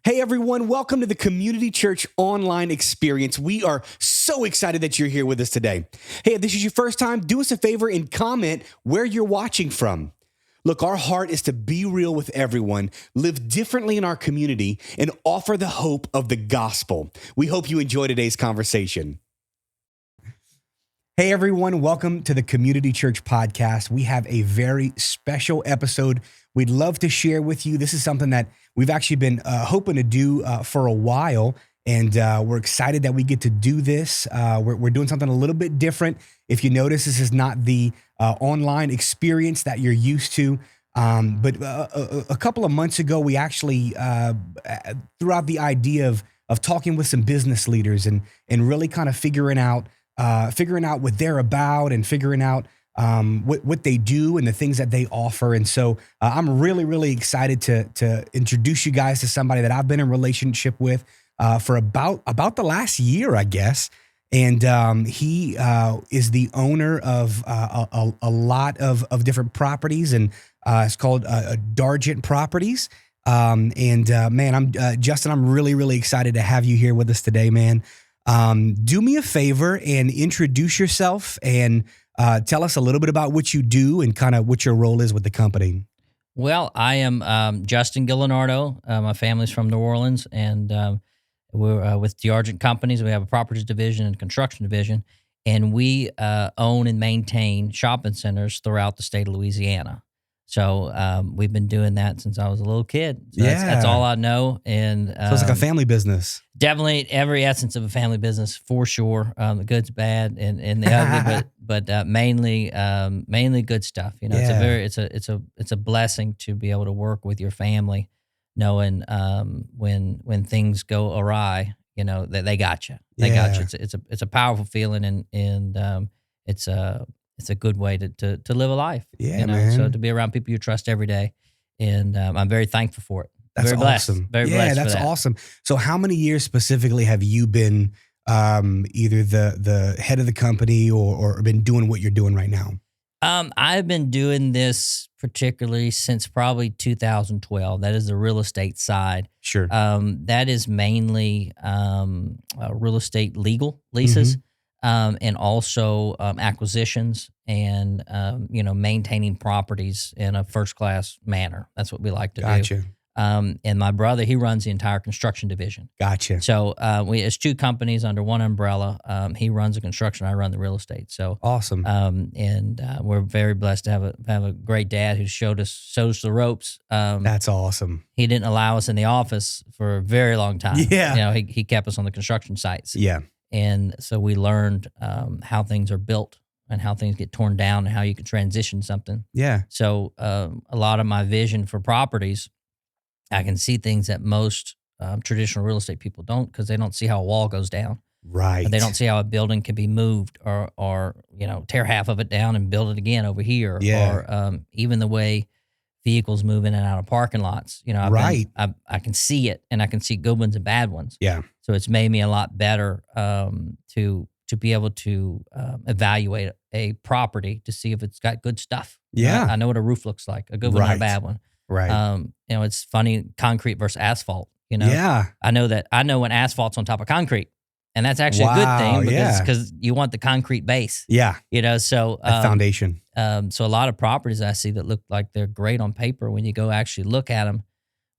Hey everyone, welcome to the Community Church online experience. We are so excited that you're here with us today. Hey, if this is your first time, do us a favor and comment where you're watching from. Look, our heart is to be real with everyone, live differently in our community, and offer the hope of the gospel. We hope you enjoy today's conversation. Hey everyone, welcome to the Community Church podcast. We have a very special episode we'd love to share with you. This is something that we've actually been hoping to do for a while, and we're excited that we get to do this. We're doing something a little bit different. If you notice, this is not the online experience that you're used to. But a couple of months ago, we actually threw out the idea of talking with some business leaders and really kind of figuring out what they're about and figuring out what they do and the things that they offer. And so I'm really, really excited to introduce you guys to somebody that I've been in relationship with for about the last year, I guess. And he is the owner of a lot of different properties, and it's called D'Argent Properties. Man, Justin, I'm really, really excited to have you here with us today, man. Do me a favor and introduce yourself and tell us a little bit about what you do and kind of what your role is with the company. Well, I am Justin Giallonardo. My family's from New Orleans, and we're with D'Argent Companies. We have a properties division and construction division, and we own and maintain shopping centers throughout the state of Louisiana. So we've been doing that since I was a little kid. So that's all I know. And So it's like a family business. Definitely every essence of a family business, for sure. The good's bad and the ugly, but mainly good stuff. You know, it's a blessing to be able to work with your family, knowing when things go awry, you know that they got you. They got you. It's a powerful feeling, and it's a good way to live a life. Yeah, you know? man. So to be around people you trust every day, and I'm very thankful for it. That's very blessed. awesome. Very blessed. That's for that. awesome. So how many years specifically have you been either the head of the company or been doing what you're doing right now? I've been doing this particularly since probably 2012. That is the real estate side. Sure. That is mainly real estate legal leases. And also acquisitions and, maintaining properties in a first-class manner. That's what we like to do. Gotcha. And my brother, he runs the entire construction division. Gotcha. So it's two companies under one umbrella. He runs the construction, I run the real estate. So Awesome. We're very blessed to have a great dad who showed us the ropes. That's awesome. He didn't allow us in the office for a very long time. Yeah. You know, he kept us on the construction sites. Yeah. And so we learned how things are built and how things get torn down and how you can transition something. Yeah. So a lot of my vision for properties, I can see things that most traditional real estate people don't, because they don't see how a wall goes down. Right. But they don't see how a building can be moved or tear half of it down and build it again over here. Yeah. Or even the way vehicles move in and out of parking lots. You know, I can see it, and I can see good ones and bad ones. Yeah. So it's made me a lot better to be able to evaluate a property to see if it's got good stuff. Yeah. I know what a roof looks like, a good one or a bad one. Right. It's funny, concrete versus asphalt. You know, Yeah. I know when asphalt's on top of concrete, and that's actually a good thing because you want the concrete base. Yeah. You know, so That foundation. So a lot of properties I see that look like they're great on paper, when you go actually look at them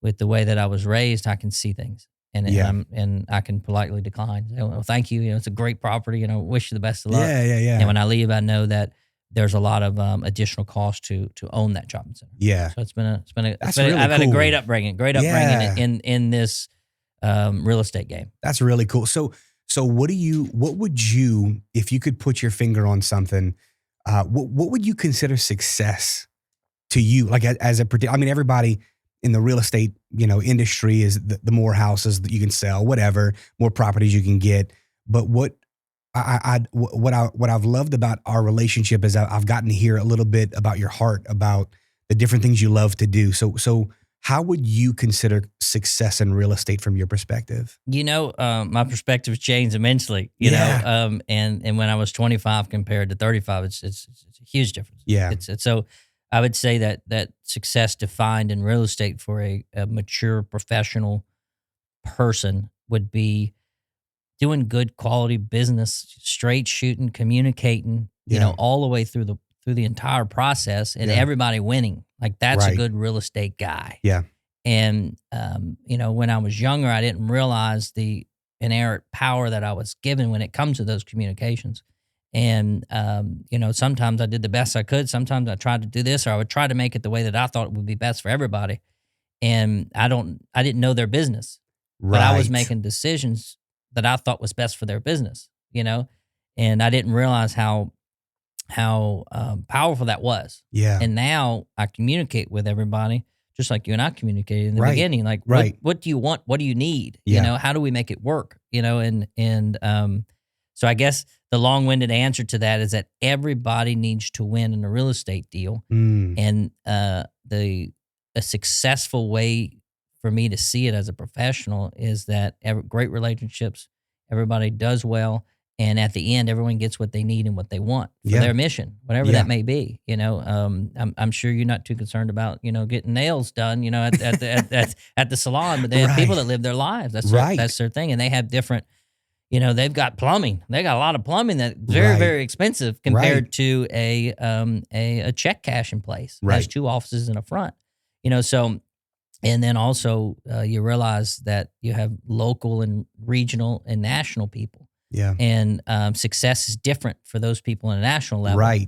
with the way that I was raised, I can see things. And I can politely decline. Say, well, thank you. You know, it's a great property. You know, wish you the best of luck. Yeah. And when I leave, I know that there's a lot of additional cost to own that shopping center. Yeah. So I've really had a cool. great upbringing in this real estate game. That's really cool. So what would you, if you could put your finger on something, what would you consider success to you? Like everybody in the real estate, industry is the more houses that you can sell, whatever, more properties you can get. But what I've loved about our relationship is I've gotten to hear a little bit about your heart, about the different things you love to do. So how would you consider success in real estate from your perspective? My perspective has changed immensely, you know, and when I was 25 compared to 35, it's a huge difference. Yeah. So I would say that success defined in real estate for a mature professional person would be doing good quality business, straight shooting, communicating, all the way through the entire process, and everybody winning. Like, that's a good real estate guy. Yeah. And when I was younger, I didn't realize the inherent power that I was given when it comes to those communications. And sometimes I did the best I could. Sometimes I tried to do this, or I would try to make it the way that I thought it would be best for everybody. And I didn't know their business, but I was making decisions that I thought was best for their business, and I didn't realize how powerful that was. Yeah. And now I communicate with everybody just like you and I communicated in the beginning. Like, what do you want? What do you need? Yeah. How do we make it work? So I guess the long-winded answer to that is that everybody needs to win in a real estate deal. And a successful way for me to see it as a professional is that great relationships, everybody does well, and at the end, everyone gets what they need and what they want for their mission, whatever that may be. I'm sure you're not too concerned about getting nails done, at the salon, but they have people that live their lives. That's their thing, and they have different. They've got plumbing. They got a lot of plumbing that's very, very expensive compared to a check cashing place. It has 2 offices in a front. So, and then also you realize that you have local and regional and national people. Yeah. And success is different for those people on a national level,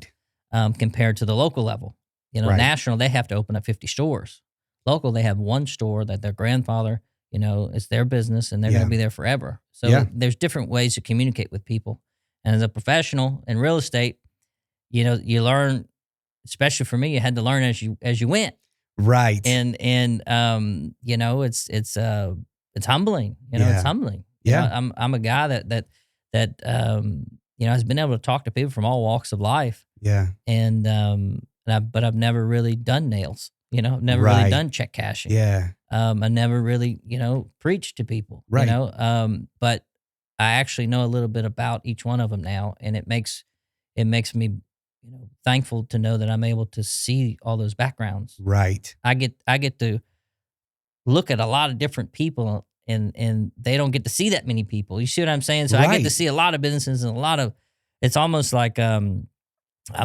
compared to the local level. National, they have to open up 50 stores. Local, they have 1 store that their grandfather, it's their business, and they're going to be there forever. So there's different ways to communicate with people. And as a professional in real estate, you learn, especially for me, you had to learn as you went. Right. And it's humbling. It's humbling. I'm a guy that has been able to talk to people from all walks of life. Yeah. And but I've never really done nails. I've never really done check cashing. Yeah. I never really, preached to people. Right. But I actually know a little bit about each one of them now, and it makes me, thankful to know that I'm able to see all those backgrounds. Right. I get to look at a lot of different people, and they don't get to see that many people. You see what I'm saying? So I get to see a lot of businesses and it's almost like I'm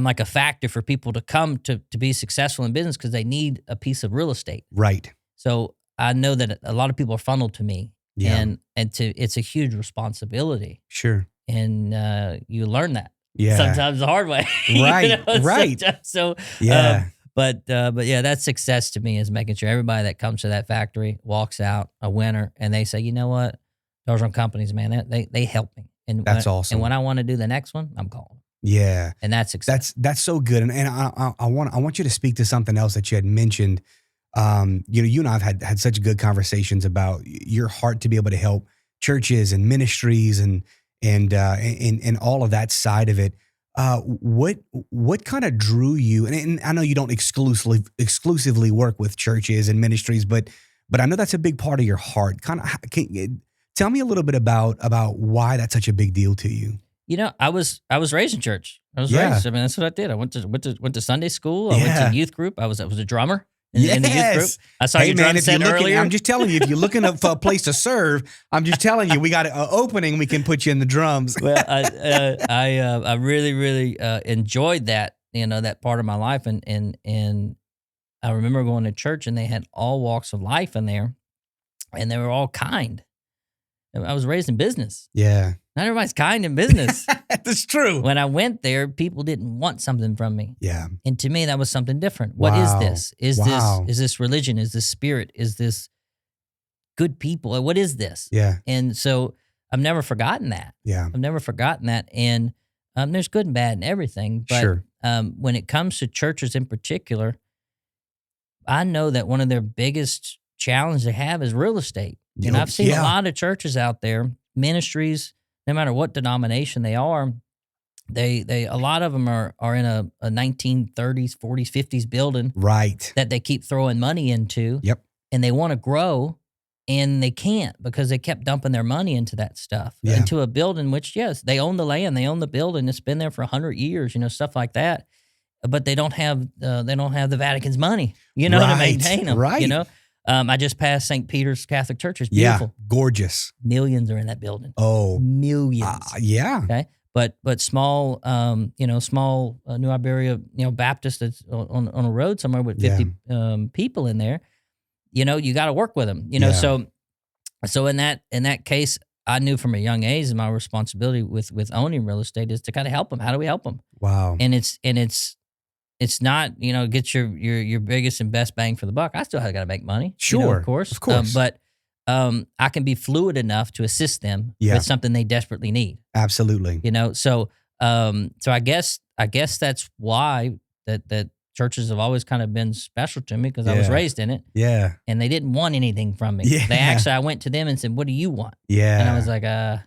like a factor for people to come to be successful in business because they need a piece of real estate. Right. So I know that a lot of people are funneled to me. Yeah. And it's a huge responsibility. Sure. And you learn that. Yeah. Sometimes the hard way. Right. Right. So yeah. But yeah, that's success to me, is making sure everybody that comes to that factory walks out a winner, and they say, you know what, D'Argent Companies, man, they help me. And that's awesome. And when I want to do the next one, I'm calling. Yeah. And that's success. That's so good. And I want you to speak to something else that you had mentioned. You and I have had such good conversations about your heart to be able to help churches and ministries and all of that side of it. What kind of drew you? And I know you don't exclusively work with churches and ministries, but I know that's a big part of your heart. Tell me a little bit about why that's such a big deal to you. I was raised in church. I was raised. I mean, that's what I did. I went to Sunday school. I went to youth group. I was a drummer in the youth group. I saw your drum set earlier. I'm just telling you, if you're looking for a place to serve, I'm just telling you, we got an opening. We can put you in the drums. Well, I really, really enjoyed that, that part of my life. And I remember going to church, and they had all walks of life in there, and they were all kind. I was raised in business. Yeah. Not everybody's kind in business. That's true. When I went there, people didn't want something from me. Yeah. And to me, that was something different. What is this? Is this religion? Is this spirit? Is this good people? What is this? Yeah. And so I've never forgotten that. Yeah. I've never forgotten that. And there's good and bad in everything. But sure. When it comes to churches in particular, I know that one of their biggest challenge they have is real estate. And I've seen a lot of churches out there, ministries, no matter what denomination they are, a lot of them are in a 1930s, 40s, 50s building, right, that they keep throwing money into. Yep. And they want to grow, and they can't because they kept dumping their money into that stuff, into a building which, yes, they own the land, they own the building, it's been there for 100 years, stuff like that. But they don't have the Vatican's money, to maintain them, right. I just passed St. Peter's Catholic Church. It's Yeah, beautiful. gorgeous. Millions are in that building. Oh, Millions. yeah. Okay. But small, small New Iberia, Baptist that's on a road somewhere with 50 people in there. You got to work with them. Yeah. So in that case, I knew from a young age my responsibility with owning real estate is to kind of help them. How do we help them? Wow. And it's not get your biggest and best bang for the buck. I still got to make money. Sure, of course. But I can be fluid enough to assist them Yeah. with something they desperately need. Absolutely. So I guess that's why that churches have always kind of been special to me because I was Yeah. raised in it. Yeah. And they didn't want anything from me. Yeah. I went to them and said, "What do you want?" Yeah. And I was like, I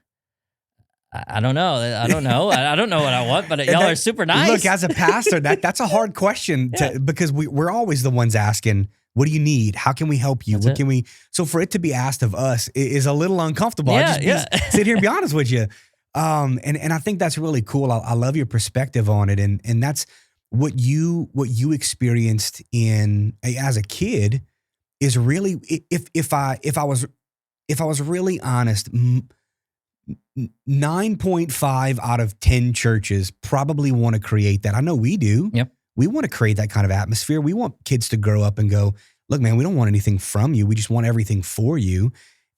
don't know. I don't know. I don't know what I want, but y'all are super nice. Look, as a pastor, that's a hard question because we're always the ones asking, what do you need? How can we help you? What can we? So for it to be asked of us is a little uncomfortable. I'll just sit here and be honest with you. And I think that's really cool. I love your perspective on it. And that's what you experienced as a kid is really, if I was really honest, 9.5 out of 10 churches probably want to create that. I know we do. Yep. We want to create that kind of atmosphere. We want kids to grow up and go, look, man, we don't want anything from you. We just want everything for you.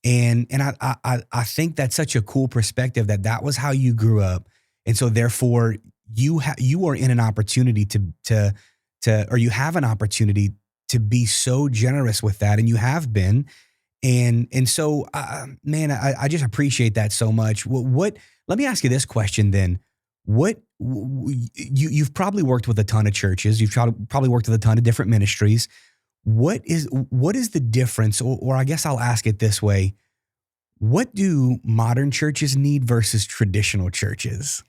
And I think that's such a cool perspective that was how you grew up. And so therefore you are in an opportunity or you have an opportunity to be so generous with that. And you have been. And so, man, I just appreciate that so much. Let me ask you this question then. You've probably worked with a ton of churches. You've probably worked with a ton of different ministries. What is the difference? Or I guess I'll ask it this way. What do modern churches need versus traditional churches?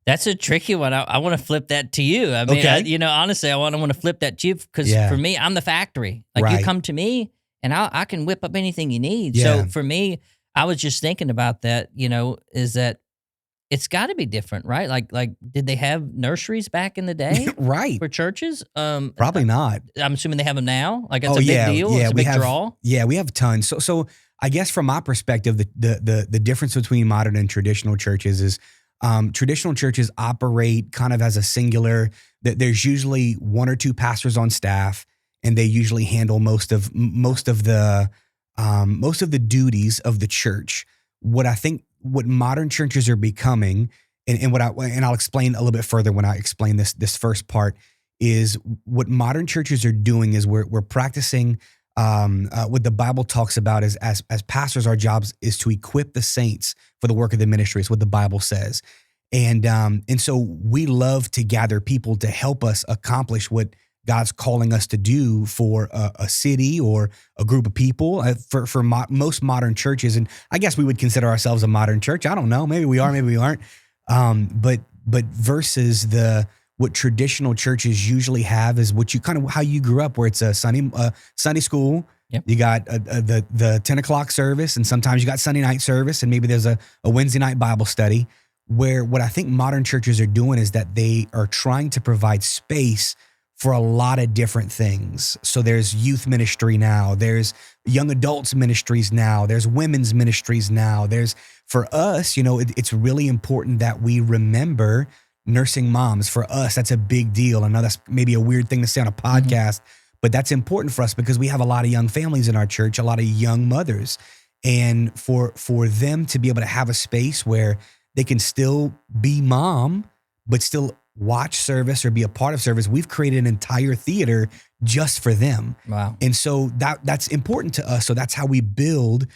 That's a tricky one. I want to flip that to you. I mean, okay. Honestly, I want to flip that to you because for me, I'm the factory. Like you come to me and I can whip up anything you need. Yeah. So for me, I was just thinking about that, is that it's got to be different, right? Like did they have nurseries back in the day? Right. For churches? Probably not. I'm assuming they have them now. Like it's a big deal. Yeah, it's a big draw. Yeah, we have tons. So I guess from my perspective, the difference between modern and traditional churches is traditional churches operate kind of as a singular. There's usually one or two pastors on staff, and they usually handle most of the duties of the church. What modern churches are becoming, and I'll explain a little bit further when I explain this first part, is what modern churches are doing is we're practicing what the Bible talks about is as pastors, our jobs is to equip the saints for the work of the ministry. Is what the Bible says, and so we love to gather people to help us accomplish what God's calling us to do for a city or a group of people. For most modern churches, and I guess we would consider ourselves a modern church. I don't know. Maybe we are. Maybe we aren't. But versus what traditional churches usually have is what you kind of how you grew up, where it's a Sunday school. Yep. You got the 10 o'clock service, and sometimes you got Sunday night service, and maybe there's a Wednesday night Bible study. Where what I think modern churches are doing is that they are trying to provide space for a lot of different things. So there's youth ministry now, there's young adults ministries now, there's women's ministries now. For us, it's really important that we remember nursing moms. For us, that's a big deal. I know that's maybe a weird thing to say on a podcast, but that's important for us because we have a lot of young families in our church, a lot of young mothers. And for them to be able to have a space where they can still be mom, but still watch service or be a part of service, we've created an entire theater just for them. Wow. And so that's important to us. So that's how we build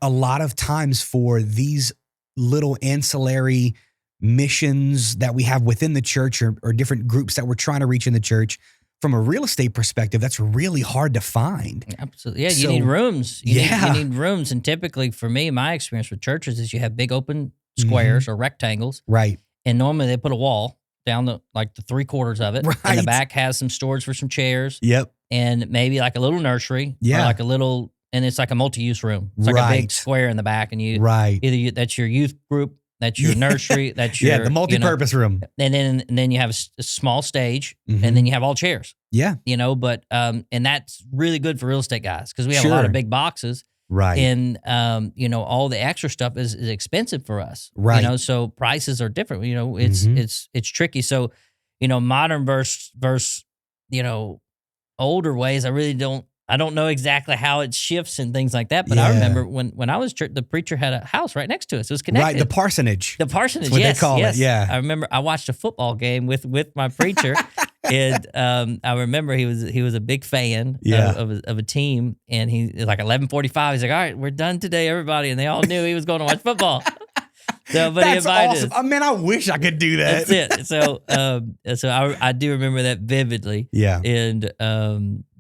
a lot of times for these little ancillary missions that we have within the church or different groups that we're trying to reach in the church. From a real estate perspective, that's really hard to find. Absolutely. Yeah, you need rooms. You need rooms. And typically for me, my experience with churches is you have big open squares or rectangles. Right. And normally they put a wall down the 3/4 of it. Right. And the back has some storage for some chairs. Yep. And maybe like a little nursery. Yeah. Or like a little, and it's like a multi-use room. It's like a big square in the back. And that's your youth group, that's your nursery, that's your the multi-purpose room. And then you have a small stage, and then you have all chairs. Yeah. But and that's really good for real estate guys because we have a lot Sure. of big boxes. Right. And all the extra stuff is expensive for us. Right. So prices are different. Mhm. It's tricky. So, modern versus older ways. I don't know exactly how it shifts and things like that. But I Yeah. remember when I was the preacher had a house right next to us. It was Right. connected. The parsonage. The parsonage. That's what Yes, they call yes. it. Yeah. I remember I watched a football game with my preacher. And I remember he was a big fan Yeah. of a team, and he like 11:45. He's like, "All right, we're done today, everybody," and they all knew he was going to watch football. So, but he That's invited awesome. us. I mean, I wish I could do that. That's it. So I do remember that vividly. Yeah. And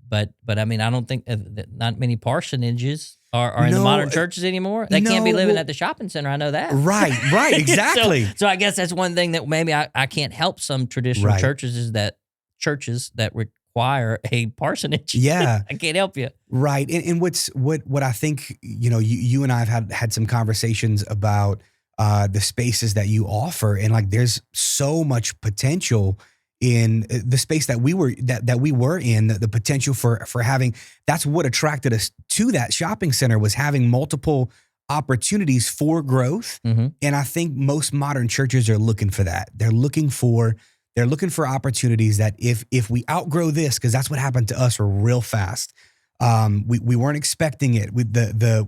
but I mean, I don't think that not many parsonages are in the No, modern churches anymore. They can't be no, living well- at the shopping center. I know that. Right. Right. Exactly. So I guess that's one thing that maybe I can't help some traditional Right. churches is that churches that require a parsonage. Yeah. I can't help you. Right. And what I think, you and I have had some conversations about the spaces that you offer, and like there's so much potential in the space that we were in, the potential for having. That's what attracted us to that shopping center, was having multiple opportunities for growth. Mm-hmm. And I think most modern churches are looking for that. They're looking for opportunities that if we outgrow this, because that's what happened to us real fast. We weren't expecting it. With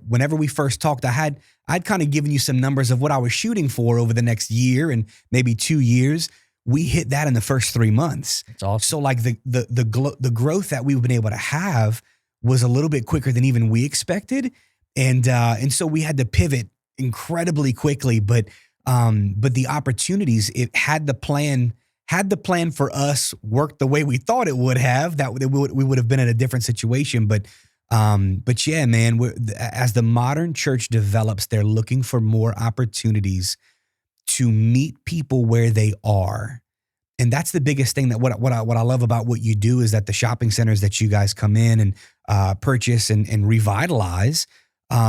whenever we first talked, I'd kind of given you some numbers of what I was shooting for over the next year and maybe 2 years. We hit that in the first 3 months. That's awesome. So like the growth that we've been able to have was a little bit quicker than even we expected, and so we had to pivot incredibly quickly. But the opportunities, it had the plan for us worked the way we thought it would have, that we would have been in a different situation. But yeah, man, as the modern church develops, they're looking for more opportunities to meet people where they are. And that's the biggest thing, that what I love about what you do is that the shopping centers that you guys come in and purchase and revitalize,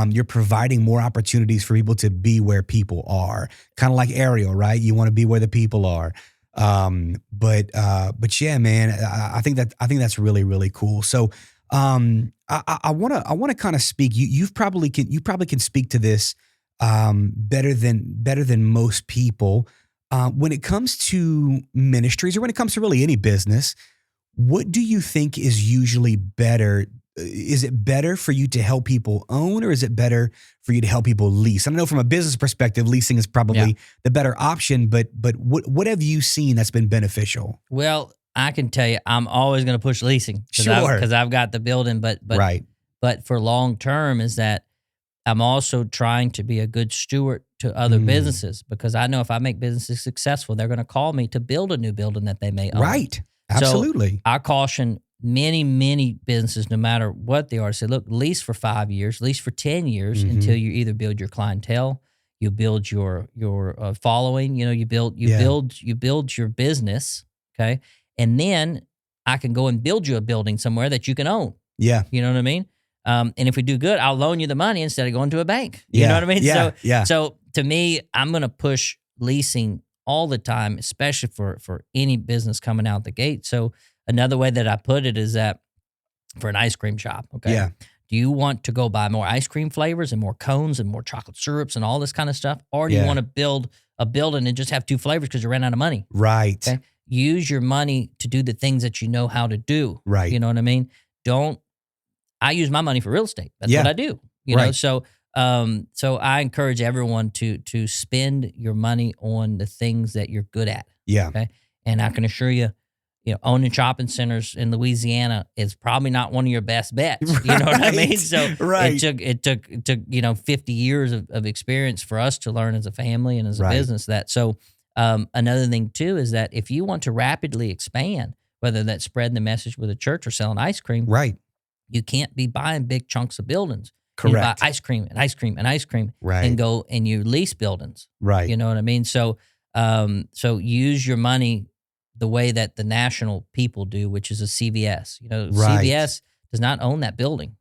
you're providing more opportunities for people to be where people are. Kind of like Ariel, right? You want to be where the people are. But yeah, man, I think that's really, really cool. So, I want to kind of speak. You probably can speak to this, better than most people. When it comes to ministries, or when it comes to really any business, what do you think is usually better? Is it better for you to help people own, or is it better for you to help people lease? I know from a business perspective, leasing is probably the better option, but what have you seen that's been beneficial? Well, I can tell you, I'm always going to push leasing Sure. because I've got the building, but Right. But for long term is that I'm also trying to be a good steward to other businesses, because I know if I make businesses successful, they're going to call me to build a new building that they may own. Right. Absolutely. So I caution many businesses, no matter what they are, say, look, lease for 5 years, lease for 10 years until you either build your clientele, you build your following, you build your business, okay, and then I can go and build you a building somewhere that you can own. Yeah. You know what I mean? And if we do good, I'll loan you the money instead of going to a bank. You know what I mean? Yeah. So to me, I'm going to push leasing all the time, especially for any business coming out the gate. So another way that I put it is that for an ice cream shop, okay? Yeah. Do you want to go buy more ice cream flavors and more cones and more chocolate syrups and all this kind of stuff? Or do you want to build a building and just have 2 flavors because you ran out of money? Right. Okay. Use your money to do the things that you know how to do. Right. You know what I mean? I use my money for real estate. That's what I do. You know, so I encourage everyone to spend your money on the things that you're good at. Yeah. Okay. And I can assure you, owning shopping centers in Louisiana is probably not one of your best bets. You know what I mean? So it took 50 years of experience for us to learn as a family and as a business that. So another thing too is that if you want to rapidly expand, whether that's spreading the message with a church or selling ice cream, Right. you can't be buying big chunks of buildings. Correct. You buy ice cream and ice cream and ice cream, Right. and go and you lease buildings. Right. You know what I mean? So use your money the way that the national people do, which is a CVS. CVS does not own that building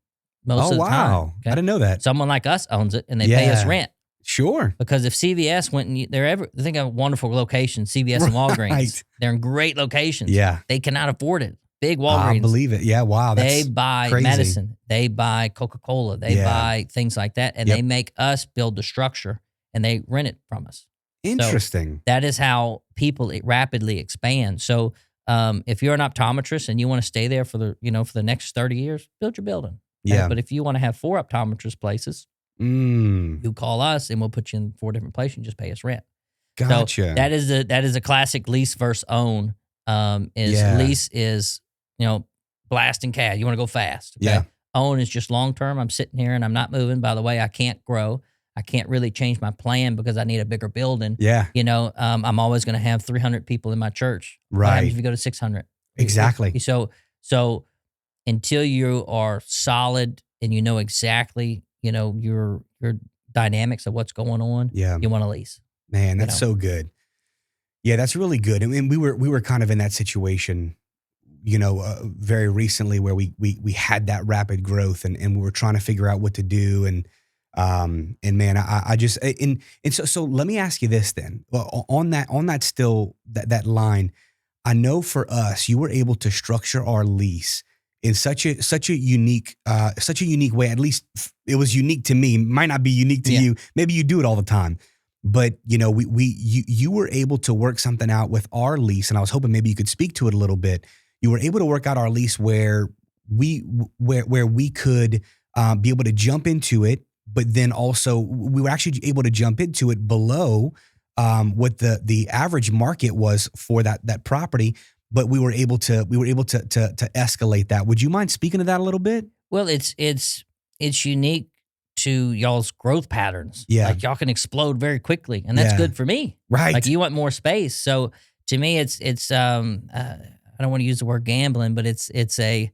most of the time. Wow. Okay? I didn't know that. Someone like us owns it, and they pay us rent. Sure. Because if CVS went and think of wonderful locations, CVS and Walgreens, they're in great locations. Yeah. They cannot afford it. big I Walgreens. believe it. Yeah. Wow. They That's buy crazy. medicine. They buy Coca-Cola. They Yeah. buy things like that, and Yep. they make us build the structure, and they rent it from us. Interesting. So that is how people rapidly expand. So if you're an optometrist and you want to stay there for the next 30 years, build your building. Okay? Yeah. But if you want to have 4 optometrist places, you call us and we'll put you in 4 different places and just pay us rent. Gotcha. So that is a classic lease versus own. Lease is, blast and cash. You want to go fast. Okay? Yeah. Own is just long term. I'm sitting here and I'm not moving. By the way, I can't grow. I can't really change my plan because I need a bigger building. Yeah. I'm always going to have 300 people in my church. Right. What happens if you go to 600? Exactly. So until you are solid and you know exactly, your dynamics of what's going on, you want to lease. Man, that's so good. Yeah, that's really good. I mean, we were kind of in that situation, very recently where we had that rapid growth and we were trying to figure out what to do. And man, I just, so let me ask you this then. Well, on that still, that line, I know for us, you were able to structure our lease in such a unique way. At least it was unique to me. Might not be unique to you. Maybe you do it all the time. But you were able to work something out with our lease, and I was hoping maybe you could speak to it a little bit. You were able to work out our lease where we could be able to jump into it, but then also we were actually able to jump into it below what the average market was for that property. But we were able to escalate that. Would you mind speaking to that a little bit? Well, it's unique to y'all's growth patterns. Yeah. Like y'all can explode very quickly, and that's good for me. Right. Like you want more space. So to me, it's I don't want to use the word gambling, but it's a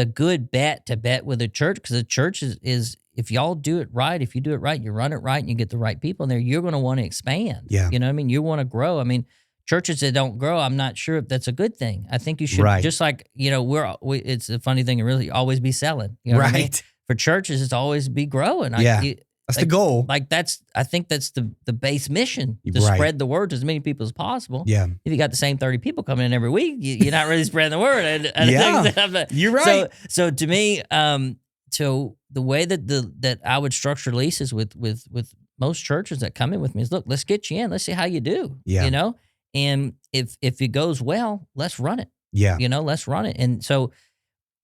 good bet to bet with a church, because the church is if y'all do it right, if you do it right, you run it right, and you get the right people in there, you're going to want to expand. Yeah. You know what I mean? You want to grow. I mean, churches that don't grow, I'm not sure if that's a good thing. I think you should, just like, it's a funny thing to really always be selling. You know what I mean? For churches, it's always be growing. That's the goal. I think that's the base mission, to spread the word to as many people as possible. Yeah. If you got the same 30 people coming in every week, you're not really spreading the word. You're right. So to me, so the way that I would structure leases with most churches that come in with me is, look, let's get you in. Let's see how you do. Yeah. And if it goes well, let's run it. Yeah. Let's run it. And so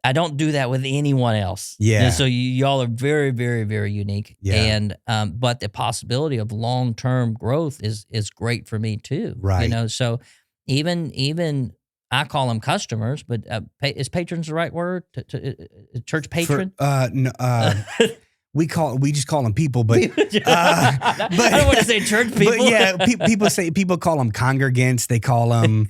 I don't do that with anyone else. Yeah. So y'all are very, very, very unique. Yeah. And but the possibility of long-term growth is great for me too. Right. So even I call them customers, but is patrons the right word? Church patron? We just call them people, but I don't want to say church people. But yeah, people call them congregants. They call them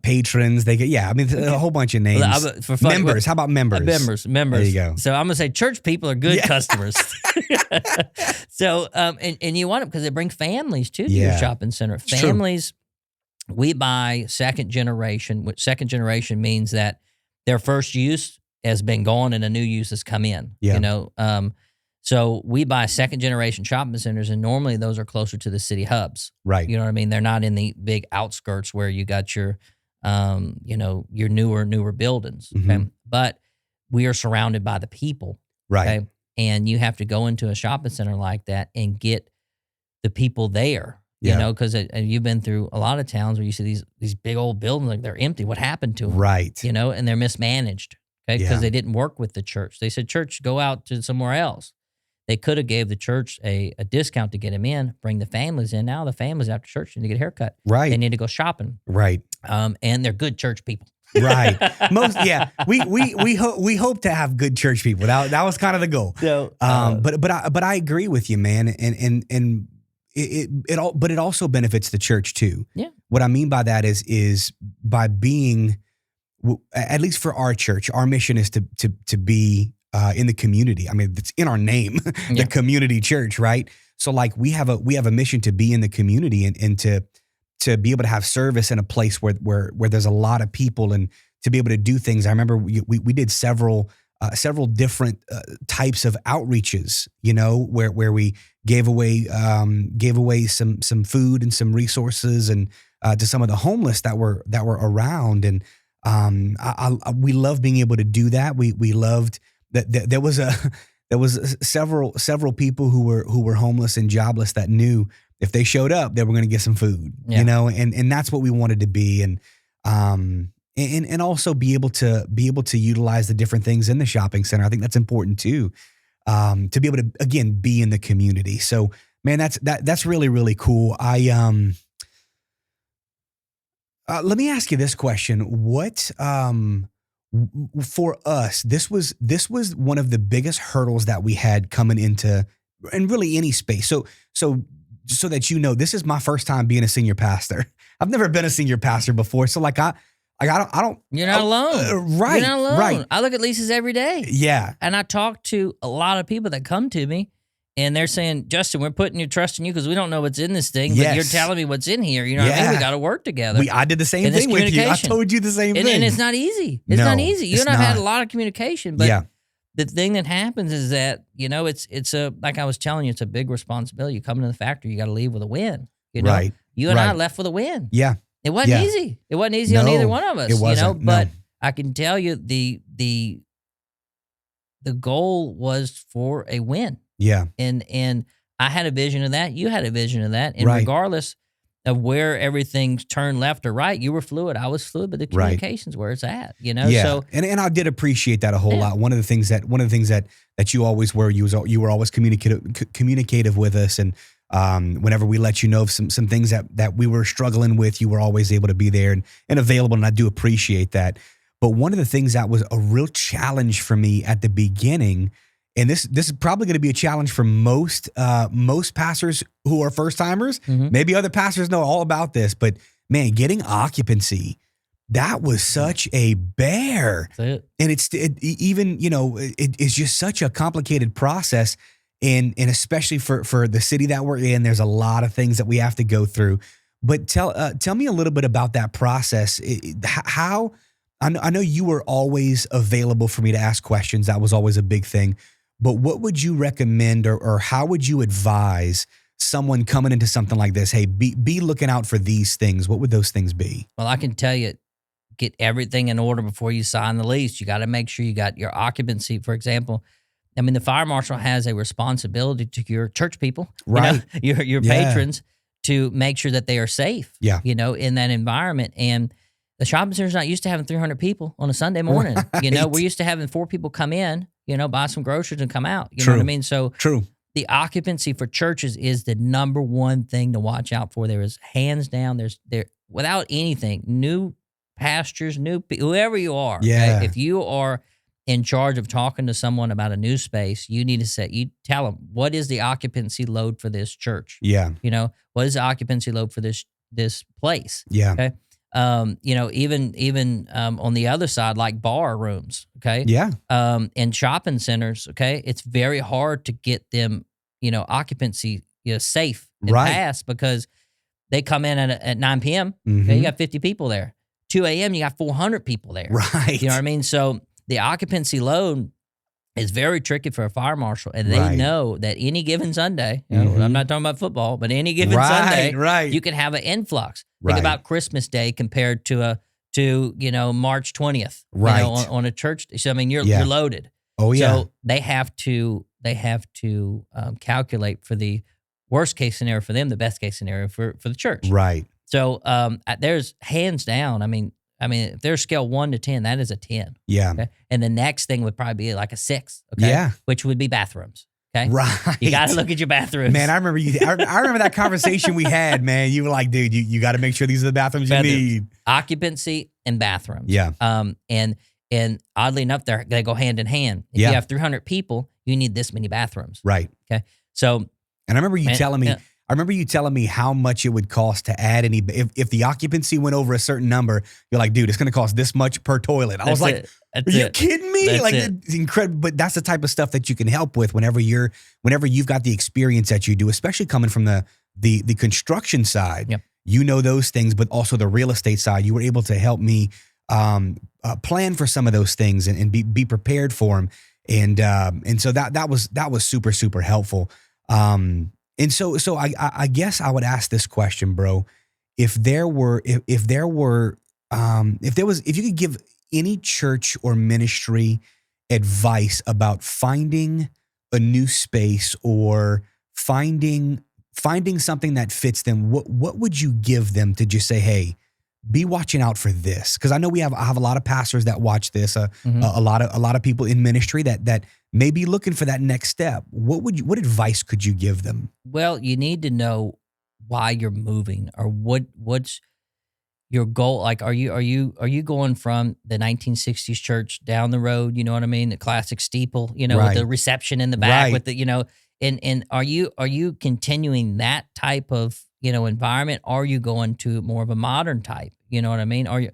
patrons. A whole bunch of names. Members. How about members? Members. There you go. So I'm gonna say church people are good customers. So and you want them because they bring families too to your shopping center. Families. We buy second generation, which second generation means that their first use has been gone and a new use has come in. Yeah. So we buy second generation shopping centers, and normally those are closer to the city hubs. Right. You know what I mean? They're not in the big outskirts where you got your newer buildings. Okay? Mm-hmm. But we are surrounded by the people. Right. Okay? And you have to go into a shopping center like that and get the people there. Because you've been through a lot of towns where you see these big old buildings, like they're empty. What happened to them? Right. And they're mismanaged. Okay. Because they didn't work with the church. They said, church, go out to somewhere else. They could have gave the church a discount to get them in, bring the families in. Now the families after church need to get a haircut. Right. They need to go shopping. Right. And they're good church people. Right. We hope to have good church people. That was kind of the goal. So, but I agree with you, man. And it also benefits the church too. Yeah. What I mean by that is by being, at least for our church, our mission is to be in the community. I mean, it's in our name, the community church, right? So like we have a mission to be in the community and to be able to have service in a place where there's a lot of people and to be able to do things. I remember we did several different types of outreaches, where we gave away some food and some resources and to some of the homeless that were around. And We love being able to do that. We loved that there was several people who were homeless and jobless that knew if they showed up, they were going to get some food, Yeah. and that's what we wanted to be. And also be able to utilize the different things in the shopping center. I think that's important too, to be able to, again, be in the community. So man, that's really, really cool. Let me ask you this question. What, for us, this was one of the biggest hurdles that we had coming into, and really any space. So that, this is my first time being a senior pastor. I've never been a senior pastor before. So like I don't. You're not alone. Right. You're not alone. Right. I look at leases every day. Yeah. And I talk to a lot of people that come to me and they're saying, Justin, we're putting your trust in you because we don't know what's in this thing, but you're telling me what's in here. You know what I mean? We got to work together. I did the same thing with you. I told you the same thing. And it's not easy. It's not easy. You and I've had a lot of communication, but the thing that happens is that, it's like I was telling you, it's a big responsibility. You come into the factory, you got to leave with a win. Right. You and I left with a win. Yeah. It wasn't easy. It wasn't easy on either one of us. It wasn't. But I can tell you the goal was for a win. Yeah. And I had a vision of that. You had a vision of that. And regardless of where everything's turned left or right, you were fluid. I was fluid, but the communication's where it's at. Yeah. So and I did appreciate that a whole lot. One of the things that you always were, you were always communicative with us, and whenever we let you know of some things that we were struggling with, you were always able to be there and available, and I do appreciate that. But one of the things that was a real challenge for me at the beginning, and this is probably going to be a challenge for most pastors who are first timers. Mm-hmm. Maybe other pastors know all about this, but man, getting occupancy, that was such a bear. That's it. And it's just such a complicated process. And especially for the city that we're in, there's a lot of things that we have to go through. But tell me a little bit about that process. How I know you were always available for me to ask questions. That was always a big thing. But what would you recommend, or how would you advise someone coming into something like this? Hey, be looking out for these things. What would those things be? Well, I can tell you, get everything in order before you sign the lease. You got to make sure you got your occupancy, for example. I mean, the fire marshal has a responsibility to your church people, right? Your patrons, to make sure that they are safe, in that environment. And the shopping center's not used to having 300 people on a Sunday morning. Right. We're used to having 4 people come in, buy some groceries and come out. You know what I mean? So the occupancy for churches is the number one thing to watch out for. There is hands down. There without anything, new pastors, whoever you are. Yeah. Okay? If you are in charge of talking to someone about a new space, you need to tell them, what is the occupancy load for this church? Yeah. What is the occupancy load for this place? Yeah. Okay. Even on the other side, like bar rooms. Okay. Yeah. And shopping centers. Okay. It's very hard to get them, occupancy, safe and fast, because they come in at 9 p.m. Mm-hmm. Okay, you got 50 people there. 2 a.m. you got 400 people there. Right. You know what I mean? So the occupancy load is very tricky for a fire marshal, and they know that any given Sunday, I'm not talking about football, but any given Sunday, you can have an influx. Think about Christmas Day compared to March 20th, on a church day. So I mean, you're loaded. Oh yeah. So they have to calculate for the worst case scenario for them, the best case scenario for the church. Right. So there's hands down. I mean, if there's scale 1 to 10, that is a 10. Yeah. Okay? And the next thing would probably be like a 6. Okay. Yeah. Which would be bathrooms. Okay. Right. You got to look at your bathrooms. Man, I remember you. I remember that conversation we had. Man, you were like, dude, you got to make sure these are the bathrooms you need. Occupancy and bathrooms. Yeah. And oddly enough, they go hand in hand. If you have 300 people, you need this many bathrooms. Right. Okay. So. And I remember you telling me. I remember you telling me how much it would cost to add any. If the occupancy went over a certain number, you're like, dude, it's going to cost this much per toilet. I was like, are you kidding me? It's incredible. But that's the type of stuff that you can help with whenever you've got the experience that you do, especially coming from the construction side. Yep. You know those things, but also the real estate side. You were able to help me plan for some of those things and be prepared for them. And so that was super, super helpful. And so I guess I would ask this question, bro. If there were if you could give any church or ministry advice about finding a new space or finding something that fits them, what would you give them to just say, hey, be watching out for this? Because I know I have a lot of pastors that watch this, Mhm. a lot of people in ministry that may be looking for that next step. What advice could you give them? Well, you need to know why you're moving, or what's your goal. Like, are you going from the 1960s church down the road? You know what I mean? The classic steeple, with the Right, reception in the back, right, with and are you continuing that type of environment? Are you going to more of a modern type? You know what I mean? Are you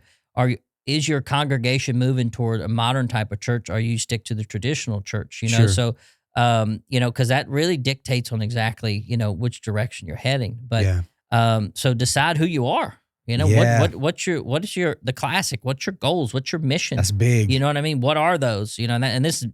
is your congregation moving toward a modern type of church? Or you stick to the traditional church? sure, So because that really dictates on exactly which direction you're heading. But yeah, so decide who you are. yeah, What is your the classic? What's your goals? What's your mission? that's big. You know what I mean? What are those? And this is,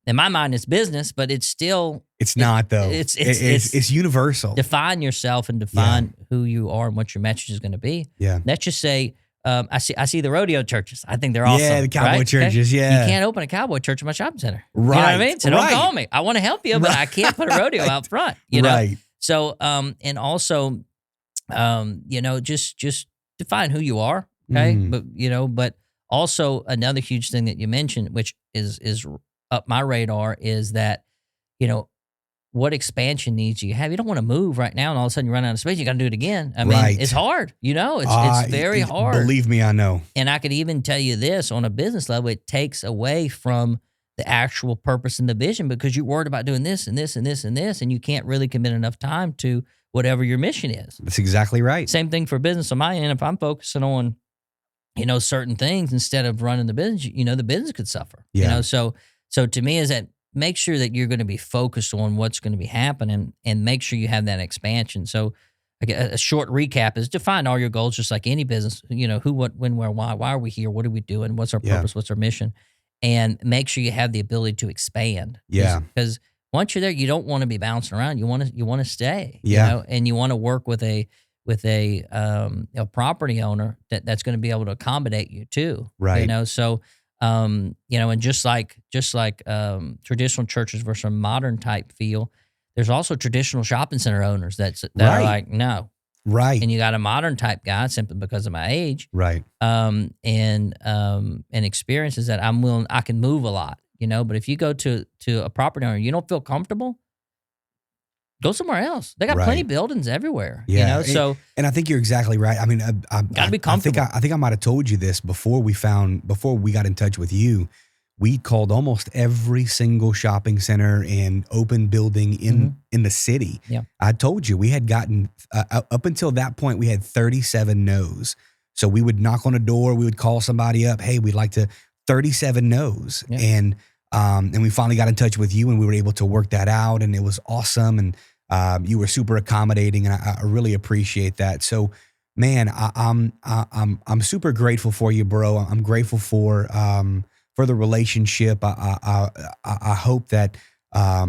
in my mind, it's business, but it's still It's it, not though. it's It's universal. define yourself and Yeah, define who you are and what your message is going to be. yeah, Let's just say, I see the rodeo churches. I think they're yeah. The awesome, cowboy right? Okay, churches. you Yeah, can't open a cowboy church in my shopping center. You know what I right, mean? So don't right, call me. I want to help you, but I can't put a rodeo out front. right. So and also just define who you are, okay? Mm, But also another huge thing that you mentioned, which is up my radar, is that you know what expansion needs you have. You don't want to move right now, and all of a sudden you run out of space. You got to do it again. I mean, it's right. hard. It's very hard. Believe me, I know. And I could even tell you this, on a business level, it takes away from the actual purpose and the vision, because you're worried about doing this and this and this and this, and you can't really commit enough time to whatever your mission is. That's exactly right. Same thing for business on my end. If I'm focusing on, certain things instead of running the business, the business could suffer. Yeah, So to me, is that make sure that you're going to be focused on what's going to be happening, and make sure you have that expansion. So like a short recap is define all your goals, just like any business. Who, what, when, where, why. Why are we here? What are we doing? What's our yeah, purpose? What's our mission? And make sure you have the ability to expand. yeah, Because once you're there, you don't want to be bouncing around. You want to stay. yeah. And you want to work with a property owner that's going to be able to accommodate you too. Right, So and just like traditional churches versus a modern type feel, there's also traditional shopping center owners that are right, like, no. right, And you got a modern type guy, simply because of my age, right. and experiences, that I can move a lot, but if you go to a property owner, you don't feel comfortable, go somewhere else. They got plenty Right. of buildings everywhere, Yeah, so and I think you're exactly right. I mean, gotta be comfortable. I think I might have told you this before we got in touch with you. We called almost every single shopping center and open building in the city. Yeah. I told you we had gotten up until that point we had 37 no's. So we would knock on a door, we would call somebody up, hey, we'd like to 37 no's, Yeah. and we finally got in touch with you, and we were able to work that out, and it was awesome, and you were super accommodating, and I really appreciate that. So, man, I'm super grateful for you, bro. I'm grateful for the relationship. I hope that I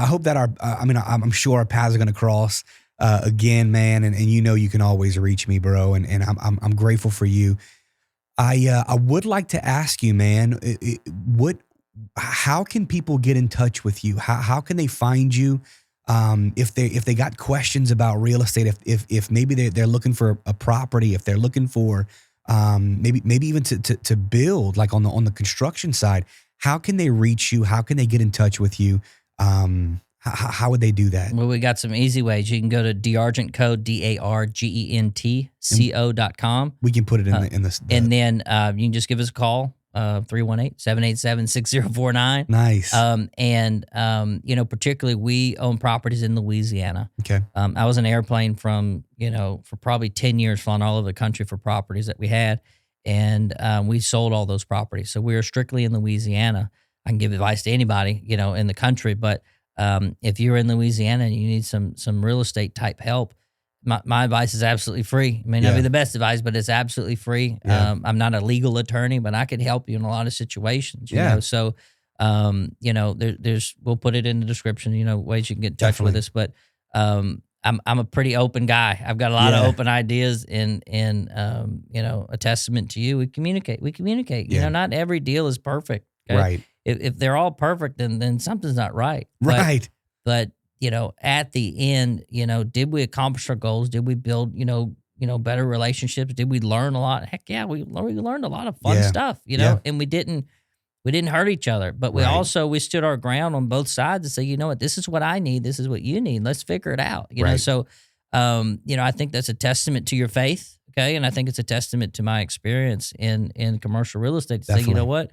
hope that I'm sure our paths are going to cross again, man. And you can always reach me, bro. And I'm grateful for you. I would like to ask you, man, how can people get in touch with you? How can they find you? If they got questions about real estate, if maybe they're looking for a property, if they're looking for maybe even to build, like on the construction side, how can they reach you? How can they get in touch with you? How would they do that? Well, we got some easy ways. You can go to D'Argentco, DARGENTCO.com. We can put it in the And then you can just give us a call, 318-787-6049. nice. Particularly we own properties in Louisiana. Okay. I was in an airplane for probably 10 years, flying all over the country for properties that we had. And we sold all those properties. So we are strictly in Louisiana. I can give advice to anybody, in the country, but if you're in Louisiana and you need some real estate type help, my advice is absolutely free. It may not be the best advice, but it's absolutely free. Yeah. I'm not a legal attorney, but I could help you in a lot of situations. You know, so there's we'll put it in the description. Ways you can get in touch with us. But I'm a pretty open guy. I've got a lot of Yeah. open ideas, and you know, a testament to you. We communicate. You Yeah. know, not every deal is perfect. Okay? Right. If they're all perfect, then something's not right. Right. But you know, at the end, you know, did we accomplish our goals? Did we build, better relationships? Did we learn a lot? Heck yeah, we learned a lot of fun Yeah. stuff, you Yeah. know, and we didn't hurt each other, but Right. we stood our ground on both sides and say, you know what, this is what I need, this is what you need. Let's figure it out, you know. Right. So, you know, I think that's a testament to your faith, okay, and I think it's a testament to my experience in commercial real estate to say, you know Definitely. what,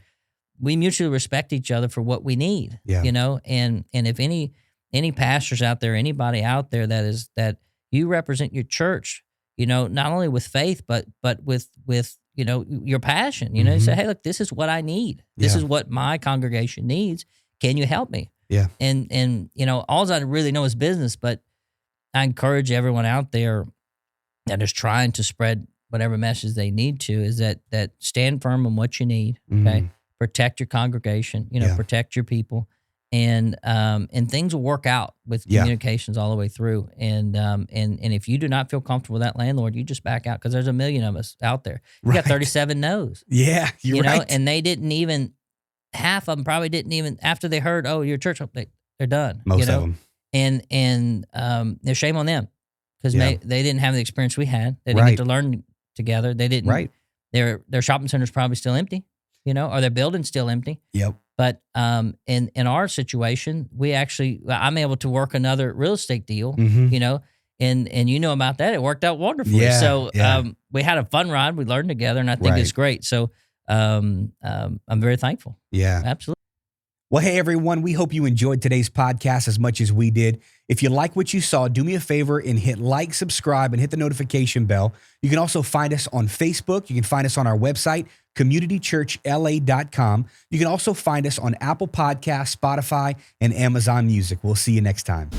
we mutually respect each other for what we need, Yeah. you know, and if any pastors out there, anybody out there that you represent your church, you know, not only with faith, but with you know, your passion. You know, you say, Mhm. hey, look, this is what I need. This Yeah. is what my congregation needs. Can you help me? Yeah. And you know, all I really know is business, but I encourage everyone out there that is trying to spread whatever message they need to is that stand firm on what you need. Okay, Mm. protect your congregation. You know, Yeah. protect your people, and things will work out with Yeah. communications all the way through. And if you do not feel comfortable with that landlord, you just back out because there's a million of us out there. You got Right. 37 no's. Yeah. You're You know, right. and they didn't even half of them probably didn't even after they heard, oh, your church, they're done. Most you know, of them. and there's shame on them because Yeah. they didn't have the experience we had. They didn't Right. get to learn together. They didn't. Right. Their shopping center's probably still empty, you know, or their building's still empty. Yep. But in our situation, I'm able to work another real estate deal, Mhm. you know, and you know about that. It worked out wonderfully. Yeah, So yeah. we had a fun ride. We learned together, and I think it's Right. great. So I'm very thankful. Yeah. Absolutely. Well, hey, everyone, we hope you enjoyed today's podcast as much as we did. If you like what you saw, do me a favor and hit like, subscribe, and hit the notification bell. You can also find us on Facebook. You can find us on our website, communitychurchla.com. You can also find us on Apple Podcasts, Spotify, and Amazon Music. We'll see you next time.